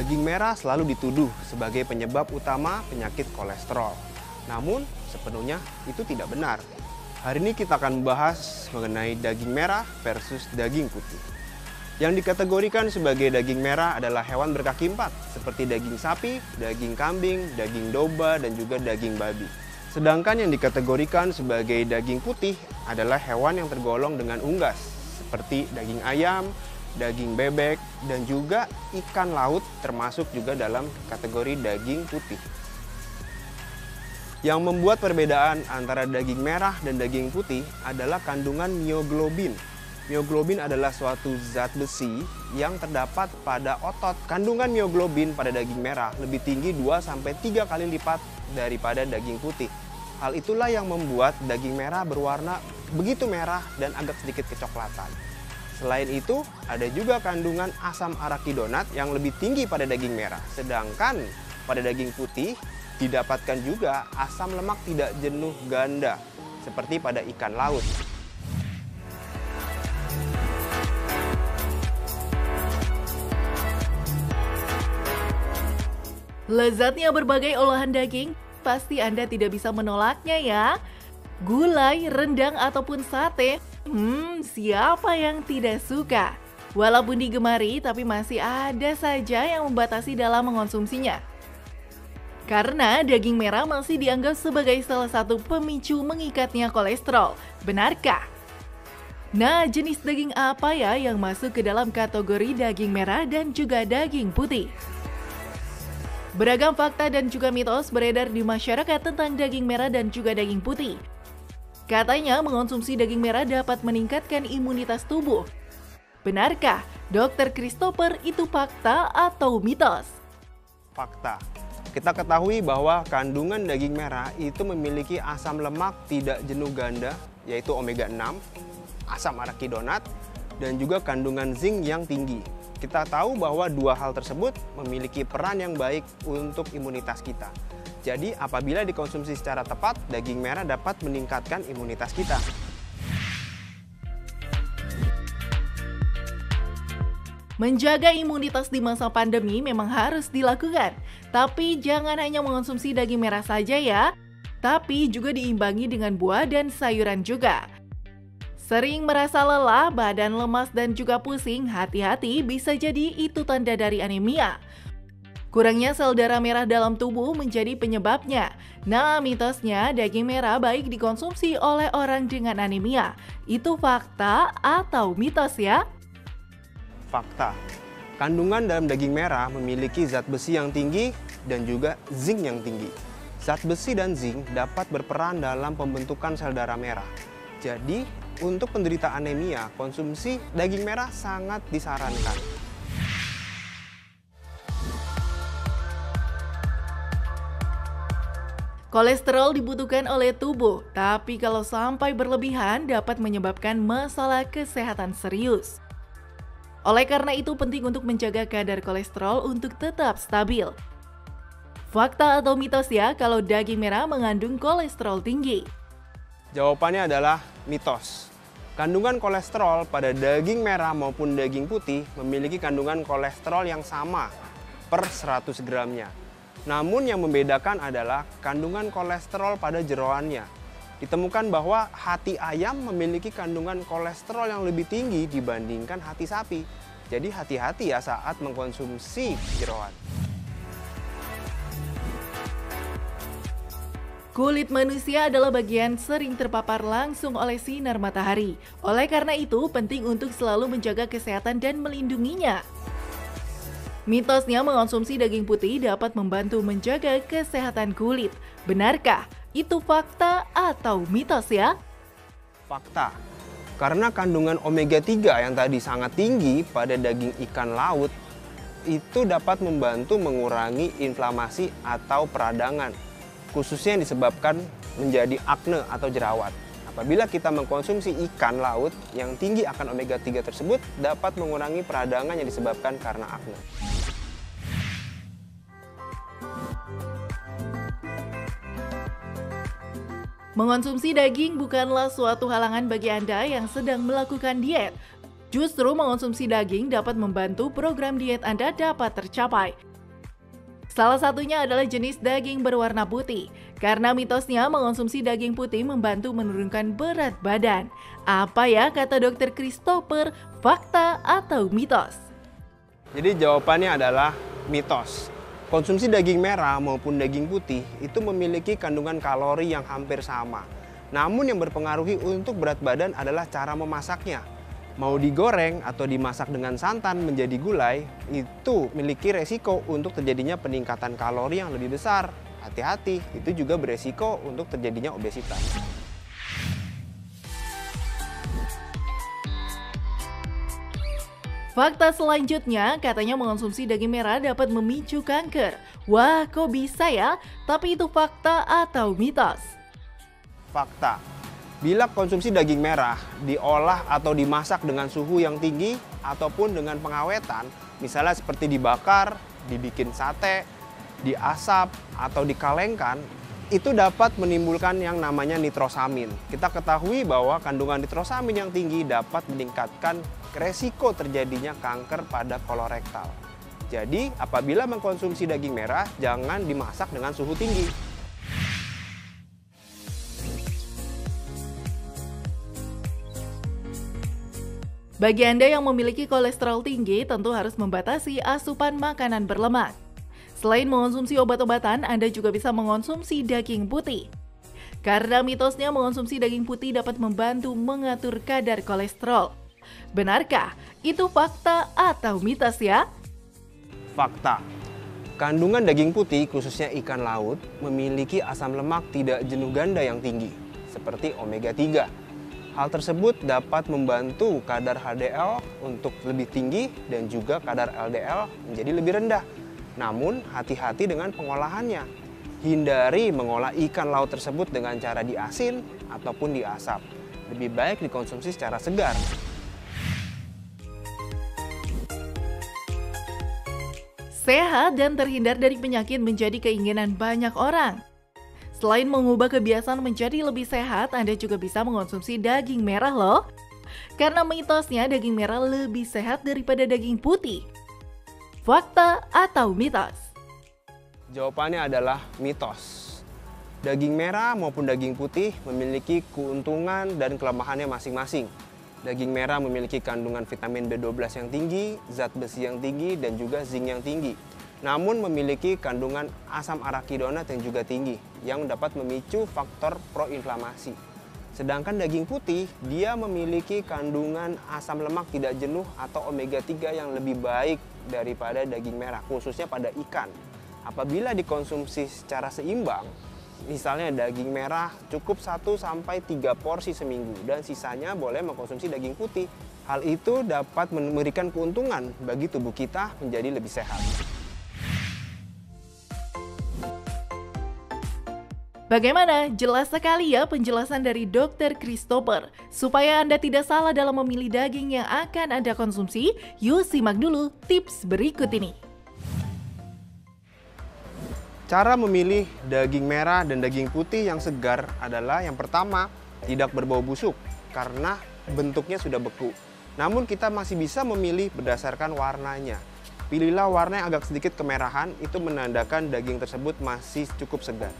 Daging merah selalu dituduh sebagai penyebab utama penyakit kolesterol. Namun, sepenuhnya itu tidak benar. Hari ini kita akan membahas mengenai daging merah versus daging putih. Yang dikategorikan sebagai daging merah adalah hewan berkaki empat, seperti daging sapi, daging kambing, daging domba, dan juga daging babi. Sedangkan yang dikategorikan sebagai daging putih adalah hewan yang tergolong dengan unggas, seperti daging ayam, daging bebek, dan juga ikan laut termasuk juga dalam kategori daging putih. Yang membuat perbedaan antara daging merah dan daging putih adalah kandungan mioglobin. Mioglobin adalah suatu zat besi yang terdapat pada otot. Kandungan mioglobin pada daging merah lebih tinggi 2-3 kali lipat daripada daging putih. Hal itulah yang membuat daging merah berwarna begitu merah dan agak sedikit kecoklatan. Selain itu, ada juga kandungan asam arakidonat yang lebih tinggi pada daging merah. Sedangkan pada daging putih didapatkan juga asam lemak tidak jenuh ganda seperti pada ikan laut. Lezatnya berbagai olahan daging, pasti Anda tidak bisa menolaknya ya. Gulai, rendang, ataupun sate, siapa yang tidak suka? Walaupun digemari, tapi masih ada saja yang membatasi dalam mengonsumsinya. Karena daging merah masih dianggap sebagai salah satu pemicu mengikatnya kolesterol. Benarkah? Nah, jenis daging apa ya yang masuk ke dalam kategori daging merah dan juga daging putih? Beragam fakta dan juga mitos beredar di masyarakat tentang daging merah dan juga daging putih. Katanya mengonsumsi daging merah dapat meningkatkan imunitas tubuh. Benarkah, Dr. Christopher, itu fakta atau mitos? Fakta. Kita ketahui bahwa kandungan daging merah itu memiliki asam lemak tidak jenuh ganda, yaitu omega 6, asam arakidonat, dan juga kandungan zinc yang tinggi. Kita tahu bahwa dua hal tersebut memiliki peran yang baik untuk imunitas kita. Jadi apabila dikonsumsi secara tepat, daging merah dapat meningkatkan imunitas kita. Menjaga imunitas di masa pandemi memang harus dilakukan. Tapi jangan hanya mengonsumsi daging merah saja ya, tapi juga diimbangi dengan buah dan sayuran juga. Sering merasa lelah, badan lemas dan juga pusing, hati-hati bisa jadi itu tanda dari anemia. Kurangnya sel darah merah dalam tubuh menjadi penyebabnya. Nah, mitosnya daging merah baik dikonsumsi oleh orang dengan anemia. Itu fakta atau mitos ya? Fakta. Kandungan dalam daging merah memiliki zat besi yang tinggi dan juga zinc yang tinggi. Zat besi dan zinc dapat berperan dalam pembentukan sel darah merah. Jadi, untuk penderita anemia, konsumsi daging merah sangat disarankan. Kolesterol dibutuhkan oleh tubuh, tapi kalau sampai berlebihan dapat menyebabkan masalah kesehatan serius. Oleh karena itu penting untuk menjaga kadar kolesterol untuk tetap stabil. Fakta atau mitos ya kalau daging merah mengandung kolesterol tinggi? Jawabannya adalah mitos. Kandungan kolesterol pada daging merah maupun daging putih memiliki kandungan kolesterol yang sama per 100 gramnya. Namun yang membedakan adalah kandungan kolesterol pada jeroannya. Ditemukan bahwa hati ayam memiliki kandungan kolesterol yang lebih tinggi dibandingkan hati sapi. Jadi hati-hati ya saat mengkonsumsi jeroan. Kulit manusia adalah bagian sering terpapar langsung oleh sinar matahari. Oleh karena itu, penting untuk selalu menjaga kesehatan dan melindunginya. Mitosnya mengonsumsi daging putih dapat membantu menjaga kesehatan kulit. Benarkah? Itu fakta atau mitos ya? Fakta. Karena kandungan omega 3 yang tadi sangat tinggi pada daging ikan laut, itu dapat membantu mengurangi inflamasi atau peradangan, khususnya yang disebabkan menjadi akne atau jerawat. Apabila kita mengkonsumsi ikan laut yang tinggi akan omega 3 tersebut dapat mengurangi peradangan yang disebabkan karena akne. Mengonsumsi daging bukanlah suatu halangan bagi Anda yang sedang melakukan diet. Justru mengonsumsi daging dapat membantu program diet Anda dapat tercapai. Salah satunya adalah jenis daging berwarna putih. Karena mitosnya mengonsumsi daging putih membantu menurunkan berat badan. Apa ya kata Dr. Christopher, fakta atau mitos? Jadi jawabannya adalah mitos. Konsumsi daging merah maupun daging putih itu memiliki kandungan kalori yang hampir sama. Namun yang berpengaruhi untuk berat badan adalah cara memasaknya. Mau digoreng atau dimasak dengan santan menjadi gulai, itu memiliki resiko untuk terjadinya peningkatan kalori yang lebih besar. Hati-hati, itu juga beresiko untuk terjadinya obesitas. Fakta selanjutnya, katanya mengonsumsi daging merah dapat memicu kanker. Wah, kok bisa ya? Tapi itu fakta atau mitos? Fakta. Bila konsumsi daging merah diolah atau dimasak dengan suhu yang tinggi ataupun dengan pengawetan, misalnya seperti dibakar, dibikin sate, diasap, atau dikalengkan, itu dapat menimbulkan yang namanya nitrosamin. Kita ketahui bahwa kandungan nitrosamin yang tinggi dapat meningkatkan resiko terjadinya kanker pada kolorektal. Jadi, apabila mengkonsumsi daging merah, jangan dimasak dengan suhu tinggi. Bagi Anda yang memiliki kolesterol tinggi, tentu harus membatasi asupan makanan berlemak. Selain mengonsumsi obat-obatan, Anda juga bisa mengonsumsi daging putih. Karena mitosnya mengonsumsi daging putih dapat membantu mengatur kadar kolesterol. Benarkah itu fakta atau mitos ya? Fakta. Kandungan daging putih, khususnya ikan laut, memiliki asam lemak tidak jenuh ganda yang tinggi, seperti omega 3. Hal tersebut dapat membantu kadar HDL untuk lebih tinggi dan juga kadar LDL menjadi lebih rendah. Namun, hati-hati dengan pengolahannya. Hindari mengolah ikan laut tersebut dengan cara diasin ataupun diasap. Lebih baik dikonsumsi secara segar. Sehat dan terhindar dari penyakit menjadi keinginan banyak orang. Selain mengubah kebiasaan menjadi lebih sehat, Anda juga bisa mengonsumsi daging merah loh. Karena mitosnya daging merah lebih sehat daripada daging putih. Fakta atau mitos? Jawabannya adalah mitos. Daging merah maupun daging putih memiliki keuntungan dan kelemahannya masing-masing. Daging merah memiliki kandungan vitamin B12 yang tinggi, zat besi yang tinggi, dan juga zinc yang tinggi. Namun memiliki kandungan asam arakidonat yang juga tinggi, yang dapat memicu faktor proinflamasi. Sedangkan daging putih, dia memiliki kandungan asam lemak tidak jenuh atau omega 3 yang lebih baik daripada daging merah, khususnya pada ikan. Apabila dikonsumsi secara seimbang, misalnya daging merah cukup 1-3 porsi seminggu dan sisanya boleh mengkonsumsi daging putih. Hal itu dapat memberikan keuntungan bagi tubuh kita menjadi lebih sehat. Bagaimana? Jelas sekali ya penjelasan dari Dr. Christopher. Supaya Anda tidak salah dalam memilih daging yang akan Anda konsumsi, yuk simak dulu tips berikut ini. Cara memilih daging merah dan daging putih yang segar adalah yang pertama, tidak berbau busuk karena bentuknya sudah beku. Namun kita masih bisa memilih berdasarkan warnanya. Pilihlah warna yang agak sedikit kemerahan, itu menandakan daging tersebut masih cukup segar.